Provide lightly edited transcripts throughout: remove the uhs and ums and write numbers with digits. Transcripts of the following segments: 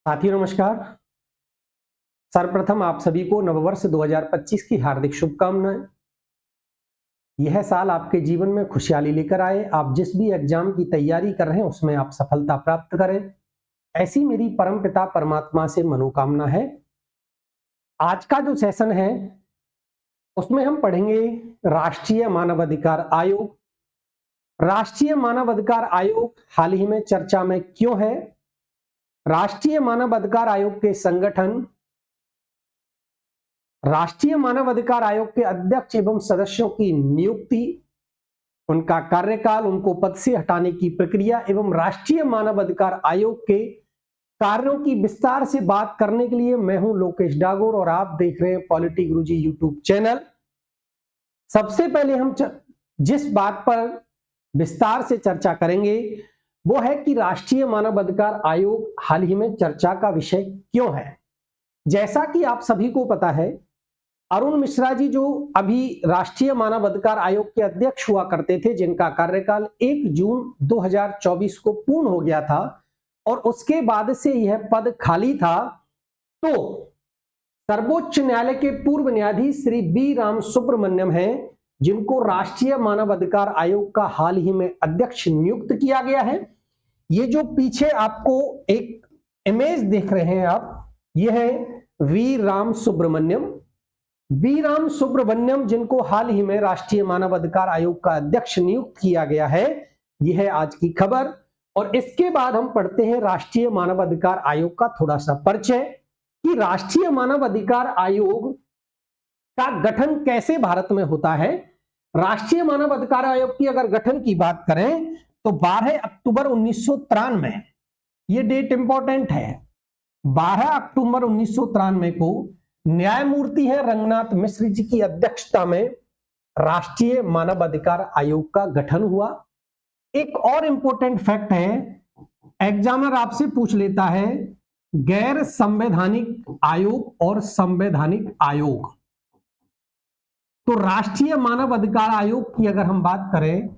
साथियों नमस्कार। सर्वप्रथम आप सभी को नववर्ष 2025 की हार्दिक शुभकामनाएं। यह साल आपके जीवन में खुशहाली लेकर आए। आप जिस भी एग्जाम की तैयारी कर रहे हैं उसमें आप सफलता प्राप्त करें, ऐसी मेरी परमपिता परमात्मा से मनोकामना है। आज का जो सेशन है उसमें हम पढ़ेंगे राष्ट्रीय मानवाधिकार आयोग। राष्ट्रीय मानवाधिकार आयोग हाल ही में चर्चा में क्यों है, राष्ट्रीय मानवाधिकार आयोग के संगठन, राष्ट्रीय मानवाधिकार आयोग के अध्यक्ष एवं सदस्यों की नियुक्ति, उनका कार्यकाल, उनको पद से हटाने की प्रक्रिया एवं राष्ट्रीय मानवाधिकार आयोग के कार्यों की विस्तार से बात करने के लिए मैं हूं लोकेश डागोर और आप देख रहे हैं पॉलिटी गुरुजी यूट्यूब चैनल। सबसे पहले हम जिस बात पर विस्तार से चर्चा करेंगे वो है कि राष्ट्रीय मानवाधिकार आयोग हाल ही में चर्चा का विषय क्यों है। जैसा कि आप सभी को पता है, अरुण मिश्रा जी जो अभी राष्ट्रीय मानवाधिकार आयोग के अध्यक्ष हुआ करते थे, जिनका कार्यकाल 1 जून 2024 को पूर्ण हो गया था और उसके बाद से यह पद खाली था, तो सर्वोच्च न्यायालय के पूर्व न्यायाधीश श्री बी राम सुब्रमण्यम हैं, जिनको राष्ट्रीय मानवाधिकार आयोग का हाल ही में अध्यक्ष नियुक्त किया गया है। ये जो पीछे आपको एक इमेज देख रहे हैं आप, यह है वी राम सुब्रमण्यम। बी राम सुब्रमण्यम जिनको हाल ही में राष्ट्रीय मानवाधिकार आयोग का अध्यक्ष नियुक्त किया गया है, यह है आज की खबर। और इसके बाद हम पढ़ते हैं राष्ट्रीय मानवाधिकार आयोग का थोड़ा सा परिचय कि राष्ट्रीय मानवाधिकार आयोग का गठन कैसे भारत में होता है। राष्ट्रीय मानवाधिकार आयोग की अगर गठन की बात करें तो 12 अक्टूबर 1993, यह डेट इंपॉर्टेंट है। 12 अक्टूबर 1993 को न्यायमूर्ति है रंगनाथ मिश्र जी की अध्यक्षता में राष्ट्रीय मानवाधिकार आयोग का गठन हुआ। एक और इंपॉर्टेंट फैक्ट है, एग्जामिनर आपसे पूछ लेता है गैर संवैधानिक आयोग और संवैधानिक आयोग। तो राष्ट्रीय मानवाधिकार आयोग की अगर हम बात करें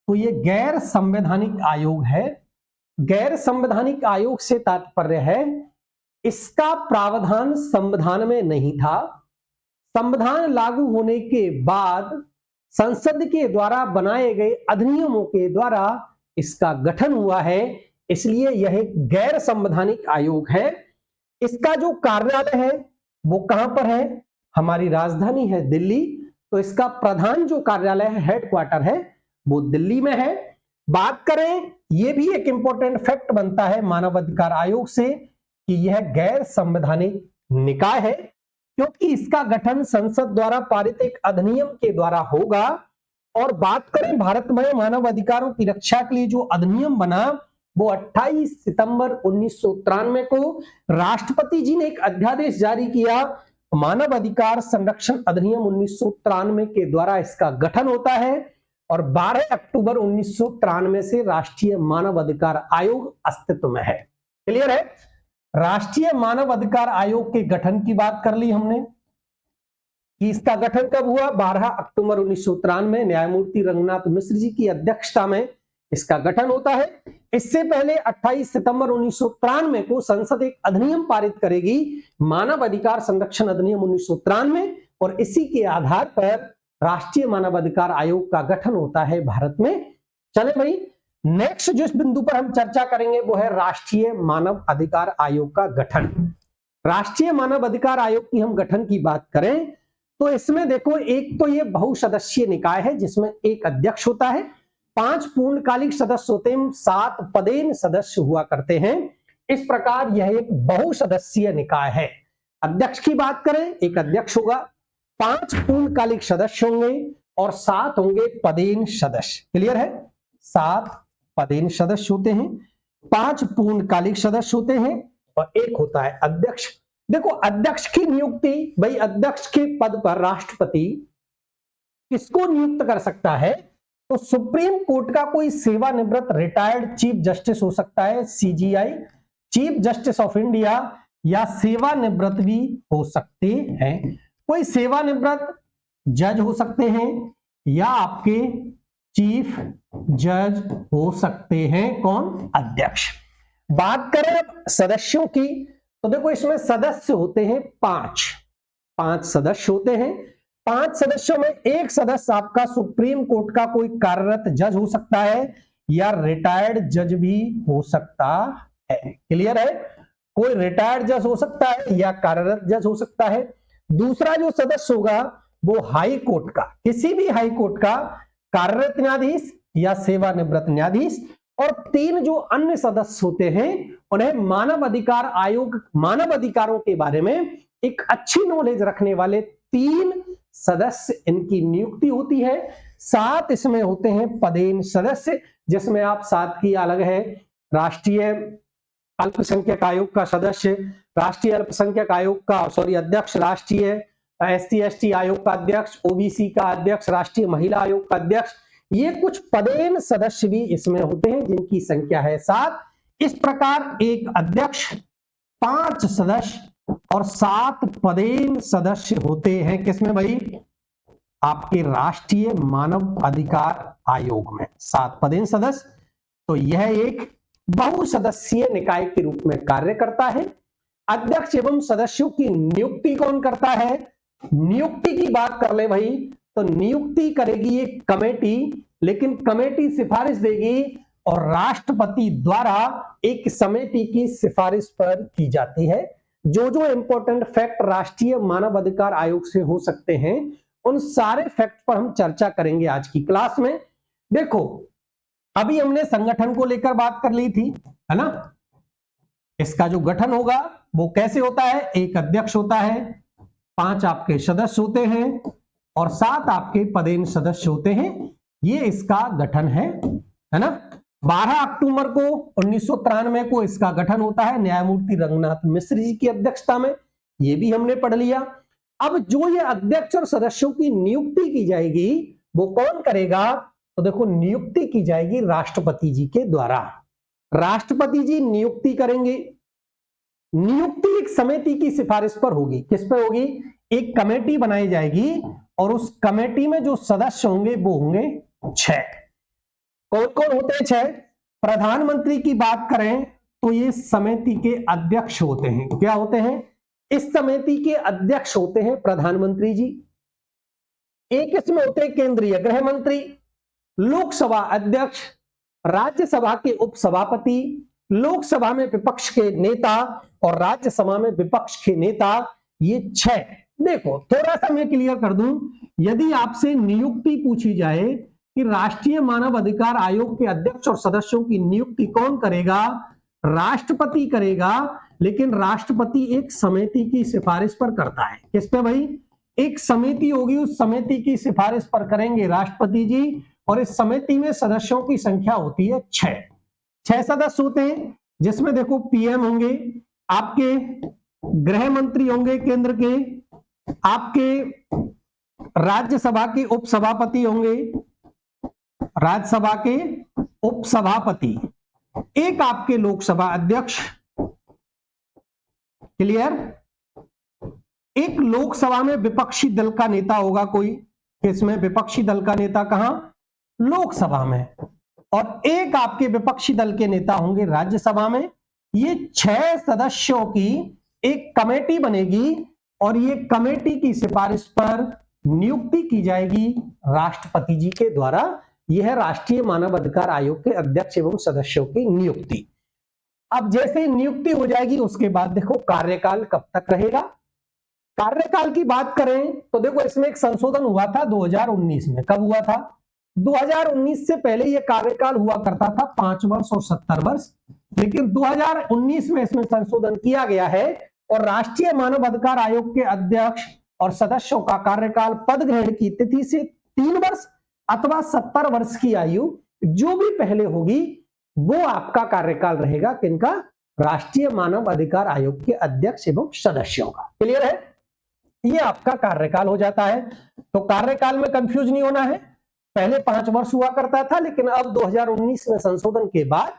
तो यह गैर संवैधानिक आयोग है। गैर संवैधानिक आयोग से तात्पर्य है इसका प्रावधान संविधान में नहीं था। संविधान लागू होने के बाद संसद के द्वारा बनाए गए अधिनियमों के द्वारा इसका गठन हुआ है, इसलिए यह एक गैर संवैधानिक आयोग है। इसका जो कार्यालय है वो कहां पर है, हमारी राजधानी है दिल्ली, तो इसका प्रधान जो कार्यालय है, हेडक्वार्टर है, वो दिल्ली में है। बात करें, यह भी एक इंपॉर्टेंट फैक्ट बनता है मानवाधिकार आयोग से कि यह गैर संवैधानिक निकाय है, क्योंकि इसका गठन संसद द्वारा पारित एक अधिनियम के द्वारा होगा। और बात करें भारत में मानव अधिकारों की रक्षा के लिए जो अधिनियम बना, वो 28 सितंबर 1993 को राष्ट्रपति जी ने एक अध्यादेश जारी किया, मानव अधिकार संरक्षण अधिनियम 1993 के द्वारा इसका गठन होता है। और 12 अक्टूबर 1993 से राष्ट्रीय मानव अधिकार आयोग अस्तित्व में है। क्लियर है। राष्ट्रीय मानव अधिकार आयोग के गठन की बात कर ली हमने कि इसका गठन कब हुआ, 12 अक्टूबर 1993 न्यायमूर्ति रंगनाथ मिश्र जी की अध्यक्षता में इसका गठन होता है। इससे पहले 28 सितंबर 1993 को संसद एक अधिनियम पारित करेगी, मानव अधिकार संरक्षण अधिनियम 1993, और इसी के आधार पर राष्ट्रीय मानवाधिकार आयोग का गठन होता है भारत में। चले भाई, नेक्स्ट जिस बिंदु पर हम चर्चा करेंगे वो है राष्ट्रीय मानव अधिकार आयोग का गठन। राष्ट्रीय मानव अधिकार आयोग की हम गठन की बात करें तो इसमें देखो, एक तो ये बहुसदस्यीय निकाय है जिसमें एक अध्यक्ष होता है, 5 पूर्णकालिक सदस्य होते हैं, 7 पदेन सदस्य हुआ करते हैं। इस प्रकार यह एक बहुसदस्यीय निकाय है। अध्यक्ष की बात करें, एक अध्यक्ष होगा, 5 पूर्णकालिक सदस्य होंगे और 7 होंगे पदेन सदस्य। क्लियर है, 7 पदेन सदस्य होते हैं, 5 पूर्णकालिक सदस्य होते हैं और एक होता है अध्यक्ष। देखो, अध्यक्ष की नियुक्ति, भाई अध्यक्ष के पद पर राष्ट्रपति किसको नियुक्त कर सकता है, तो सुप्रीम कोर्ट का कोई सेवानिवृत्त रिटायर्ड चीफ जस्टिस हो सकता है, CGI, chief justice of India, या सेवानिवृत्त भी हो सकते हैं। कोई सेवानिवृत्त जज हो सकते हैं या आपके चीफ जज हो सकते हैं, कौन, अध्यक्ष। बात करें सदस्यों की तो देखो इसमें सदस्य होते हैं 5 सदस्य होते हैं। 5 सदस्यों में एक सदस्य आपका सुप्रीम कोर्ट का कोई कार्यरत जज हो सकता है या रिटायर्ड जज भी हो सकता है। क्लियर है? कोई रिटायर्ड जज हो सकता है या कार्यरत जज हो सकता है। दूसरा जो सदस्य होगा वो हाई कोर्ट का, किसी भी हाई कोर्ट का कार्यरत न्यायाधीश या सेवानिवृत्त न्यायाधीश। और 3 जो अन्य सदस्य होते हैं उन्हें मानव अधिकार आयोग, मानव अधिकारों के बारे में एक अच्छी नॉलेज रखने वाले 3 सदस्य इनकी नियुक्ति होती है। 7 इसमें होते हैं पदेन सदस्य, जिसमें आप 7 की अलग है राष्ट्रीय अल्पसंख्यक आयोग का सदस्य, राष्ट्रीय अल्पसंख्यक आयोग का अध्यक्ष, राष्ट्रीय SC/ST आयोग का अध्यक्ष, ओबीसी का अध्यक्ष, राष्ट्रीय महिला आयोग का अध्यक्ष। ये कुछ पदेन सदस्य भी इसमें होते हैं जिनकी संख्या है 7। इस प्रकार एक अध्यक्ष, 5 सदस्य और 7 पदेन सदस्य होते हैं किसमें भाई? आपके राष्ट्रीय मानव अधिकार आयोग में 7 पदेन सदस्य। तो यह एक बहुसदस्यीय निकाय के रूप में कार्य करता है। अध्यक्ष एवं सदस्यों की नियुक्ति कौन करता है? नियुक्ति की बात कर ले भाई तो नियुक्ति करेगी एक कमेटी, लेकिन कमेटी सिफारिश देगी और राष्ट्रपति द्वारा एक समिति की सिफारिश पर की जाती है। जो जो इंपॉर्टेंट फैक्ट राष्ट्रीय मानव अधिकार आयोग से हो सकते हैं उन सारे फैक्ट पर हम चर्चा करेंगे आज की क्लास में। देखो अभी हमने संगठन को लेकर बात कर ली थी, है ना? इसका जो गठन होगा वो कैसे होता है? एक अध्यक्ष होता है, 5 आपके सदस्य होते हैं और 7 आपके पदेन सदस्य होते हैं। ये इसका गठन है ना? 12 अक्टूबर को 1993 को इसका गठन होता है न्यायमूर्ति रंगनाथ मिश्र जी की अध्यक्षता में। ये भी हमने पढ़ लिया। अब जो ये अध्यक्ष और सदस्यों की नियुक्ति की जाएगी वो कौन करेगा? तो देखो नियुक्ति की जाएगी राष्ट्रपति जी के द्वारा। राष्ट्रपति जी नियुक्ति करेंगे। नियुक्ति एक समिति की सिफारिश पर होगी। किस पर होगी? एक कमेटी बनाई जाएगी और उस कमेटी में जो सदस्य होंगे वो होंगे 6। कौन कौन होते हैं 6? प्रधानमंत्री की बात करें तो ये समिति के अध्यक्ष होते हैं। क्या होते हैं? इस समिति के अध्यक्ष होते हैं प्रधानमंत्री जी। एक इसमें होते हैं केंद्रीय गृह मंत्री, लोकसभा अध्यक्ष, राज्यसभा के उपसभापति, लोकसभा में विपक्ष के नेता और राज्यसभा में विपक्ष के नेता। ये 6। देखो थोड़ा सा मैं क्लियर कर दूं, यदि आपसे नियुक्ति पूछी जाए कि राष्ट्रीय मानव अधिकार आयोग के अध्यक्ष और सदस्यों की नियुक्ति कौन करेगा? राष्ट्रपति करेगा, लेकिन राष्ट्रपति एक समिति की सिफारिश पर करता है। किस पे भाई? एक समिति होगी, उस समिति की सिफारिश पर करेंगे राष्ट्रपति जी और इस समिति में सदस्यों की संख्या होती है 6 सदस्य होते हैं, जिसमें देखो पीएम होंगे, आपके गृह मंत्री होंगे केंद्र के, आपके राज्यसभा के उपसभापति होंगे, राज्यसभा के उपसभापति, एक आपके लोकसभा अध्यक्ष। क्लियर? एक लोकसभा में विपक्षी दल का नेता होगा कोई। किसमें? विपक्षी दल का नेता कहां? लोकसभा में। और एक आपके विपक्षी दल के नेता होंगे राज्यसभा में। ये 6 सदस्यों की एक कमेटी बनेगी और ये कमेटी की सिफारिश पर नियुक्ति की जाएगी राष्ट्रपति जी के द्वारा। यह है राष्ट्रीय मानव अधिकार आयोग के अध्यक्ष एवं सदस्यों की नियुक्ति। अब जैसे नियुक्ति हो जाएगी उसके बाद देखो कार्यकाल कब तक रहेगा। कार्यकाल की बात करें तो देखो इसमें एक संशोधन हुआ था 2019 में। कब हुआ था? 2019 से पहले यह कार्यकाल हुआ करता था 5 वर्ष और 70 वर्ष, लेकिन 2019 में इसमें संशोधन किया गया है और राष्ट्रीय मानव अधिकार आयोग के अध्यक्ष और सदस्यों का कार्यकाल पद ग्रहण की तिथि से 3 वर्ष अथवा 70 वर्ष की आयु जो भी पहले होगी वो आपका कार्यकाल रहेगा। किनका? राष्ट्रीय मानव अधिकार आयोग के अध्यक्ष एवं सदस्यों का। क्लियर है? ये आपका कार्यकाल हो जाता है। तो कार्यकाल में कंफ्यूज नहीं होना है। पहले 5 वर्ष हुआ करता था, लेकिन अब 2019 में संशोधन के बाद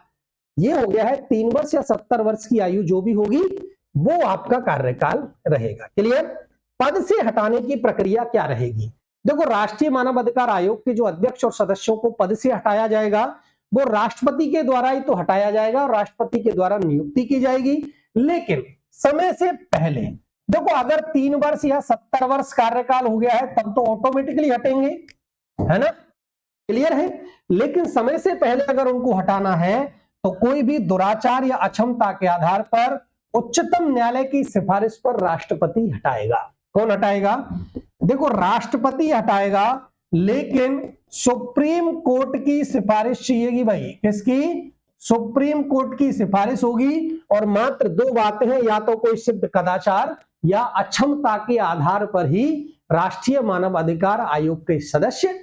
ये हो गया है 3 वर्ष या 70 वर्ष की आयु जो भी होगी वो आपका कार्यकाल रहेगा। क्लियर? पद से हटाने की प्रक्रिया क्या रहेगी? देखो राष्ट्रीय मानव अधिकार आयोग के जो अध्यक्ष और सदस्यों को पद से हटाया जाएगा वो राष्ट्रपति के द्वारा ही तो हटाया जाएगा और राष्ट्रपति के द्वारा नियुक्ति की जाएगी। लेकिन समय से पहले। देखो अगर 3 वर्ष या 70 वर्ष कार्यकाल हो गया है तब तो ऑटोमेटिकली हटेंगे, है ना, क्लियर है। लेकिन समय से पहले अगर उनको हटाना है तो कोई भी दुराचार या अक्षमता के आधार पर उच्चतम न्यायालय की सिफारिश पर राष्ट्रपति हटाएगा। कौन हटाएगा? देखो राष्ट्रपति हटाएगा, लेकिन सुप्रीम कोर्ट की सिफारिश चाहिएगी भाई। किसकी? सुप्रीम कोर्ट की सिफारिश होगी। और मात्र 2 बातें हैं, या तो कोई सिद्ध कदाचार या अक्षमता के आधार पर ही राष्ट्रीय मानव अधिकार आयोग के सदस्य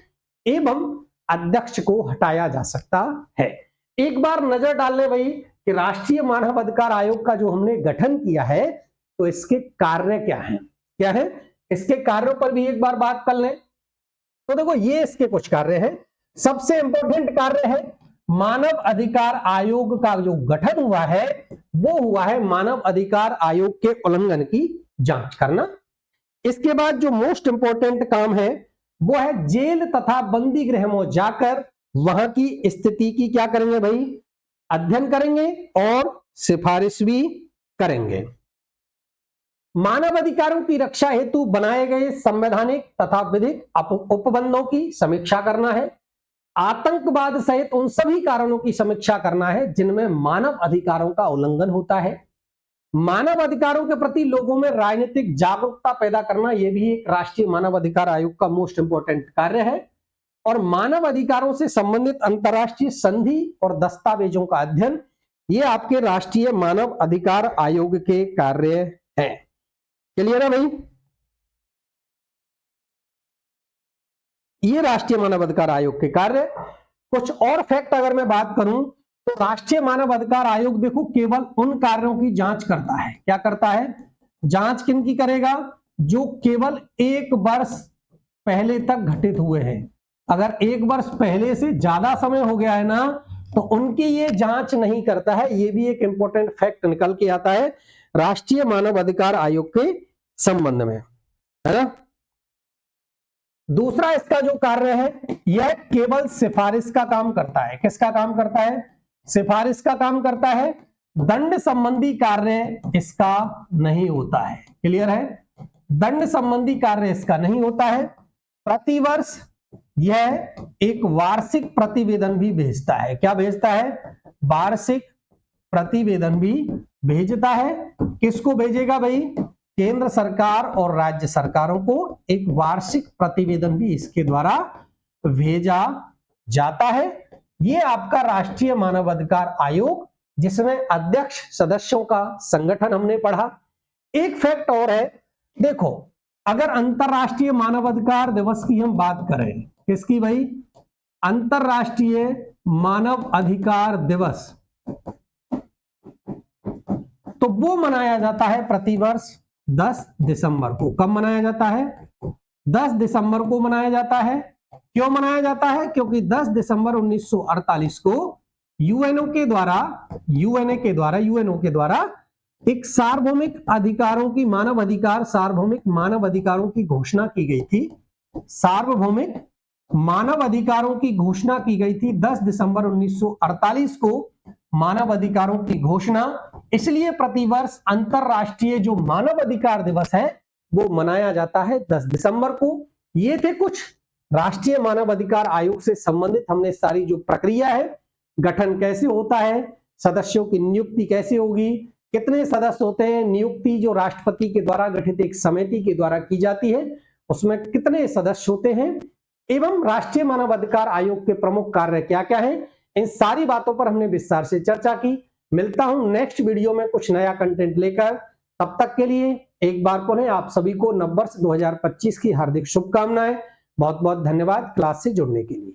एवं अध्यक्ष को हटाया जा सकता है। एक बार नजर डाल ले भाई कि राष्ट्रीय मानव अधिकार आयोग का जो हमने गठन किया है तो इसके कार्य क्या हैं, क्या है, इसके कार्यों पर भी एक बार बात कर लें। तो देखो ये इसके कुछ कार्य हैं। सबसे इंपॉर्टेंट कार्य है मानव अधिकार आयोग का जो गठन हुआ है वो हुआ है मानव अधिकार आयोग के उल्लंघन की जांच करना। इसके बाद जो मोस्ट इंपॉर्टेंट काम है वो है जेल तथा बंदी गृह में जाकर वहां की स्थिति की क्या करेंगे भाई? अध्ययन करेंगे और सिफारिश भी करेंगे। मानव अधिकारों की रक्षा हेतु बनाए गए संवैधानिक तथा विधिक उपबंधों की समीक्षा करना है। आतंकवाद सहित उन सभी कारणों की समीक्षा करना है जिनमें मानव अधिकारों का उल्लंघन होता है। मानव अधिकारों के प्रति लोगों में राजनीतिक जागरूकता पैदा करना यह भी एक राष्ट्रीय मानव अधिकार आयोग का मोस्ट इंपोर्टेंट कार्य है। और मानव अधिकारों से संबंधित अंतर्राष्ट्रीय संधि और दस्तावेजों का अध्ययन ये आपके राष्ट्रीय मानव अधिकार आयोग के कार्य हैं। क्लियर है भाई? ये राष्ट्रीय मानव अधिकार आयोग के कार्य। कुछ और फैक्ट अगर मैं बात करूं तो राष्ट्रीय मानव अधिकार आयोग देखो केवल उन कार्यों की जांच करता है। क्या करता है? जांच किन की करेगा? जो केवल 1 वर्ष पहले तक घटित हुए हैं। अगर 1 वर्ष पहले से ज्यादा समय हो गया है ना तो उनकी ये जांच नहीं करता है। ये भी एक इंपॉर्टेंट फैक्ट निकल के आता है राष्ट्रीय मानव अधिकार आयोग के संबंध में, है ना। दूसरा इसका जो कार्य है यह केवल सिफारिश का काम करता है। किसका काम करता है? सिफारिश का काम करता है। दंड संबंधी कार्य इसका नहीं होता है। क्लियर है? दंड संबंधी कार्य इसका नहीं होता है। प्रतिवर्ष यह एक वार्षिक प्रतिवेदन भी भेजता है। क्या भेजता है? वार्षिक प्रतिवेदन भी भेजता है। किसको भेजेगा भाई? केंद्र सरकार और राज्य सरकारों को एक वार्षिक प्रतिवेदन भी इसके द्वारा भेजा जाता है। ये आपका राष्ट्रीय मानव अधिकार आयोग जिसमें अध्यक्ष सदस्यों का संगठन हमने पढ़ा। एक फैक्ट और है, देखो अगर अंतरराष्ट्रीय मानव अधिकार दिवस की हम बात करें, किसकी भाई? अंतरराष्ट्रीय मानव अधिकार दिवस, तो वो मनाया जाता है प्रतिवर्ष 10 दिसंबर को। कब मनाया जाता है? 10 दिसंबर को मनाया जाता है। क्यों मनाया जाता है? क्योंकि 10 दिसंबर 1948 को यूएनओ के द्वारा एक सार्वभौमिक अधिकारों की सार्वभौमिक मानव अधिकारों की घोषणा की गई थी। सार्वभौमिक मानव अधिकारों की घोषणा की गई थी 10 दिसंबर 1948 को मानव अधिकारों की घोषणा। इसलिए प्रतिवर्ष अंतरराष्ट्रीय जो मानव अधिकार दिवस है वो मनाया जाता है 10 दिसंबर को। ये थे कुछ राष्ट्रीय मानव अधिकार आयोग से संबंधित हमने सारी जो प्रक्रिया है, गठन कैसे होता है, सदस्यों की नियुक्ति कैसे होगी, कितने सदस्य होते हैं, नियुक्ति जो राष्ट्रपति के द्वारा गठित एक समिति के द्वारा की जाती है उसमें कितने सदस्य होते हैं, एवं राष्ट्रीय मानव अधिकार आयोग के प्रमुख कार्य क्या क्या है, इन सारी बातों पर हमने विस्तार से चर्चा की। मिलता हूं नेक्स्ट वीडियो में कुछ नया कंटेंट लेकर। तब तक के लिए एक बार पुनः आप सभी को नववर्ष 2025 की हार्दिक शुभकामनाएं। बहुत बहुत धन्यवाद क्लास से जुड़ने के लिए।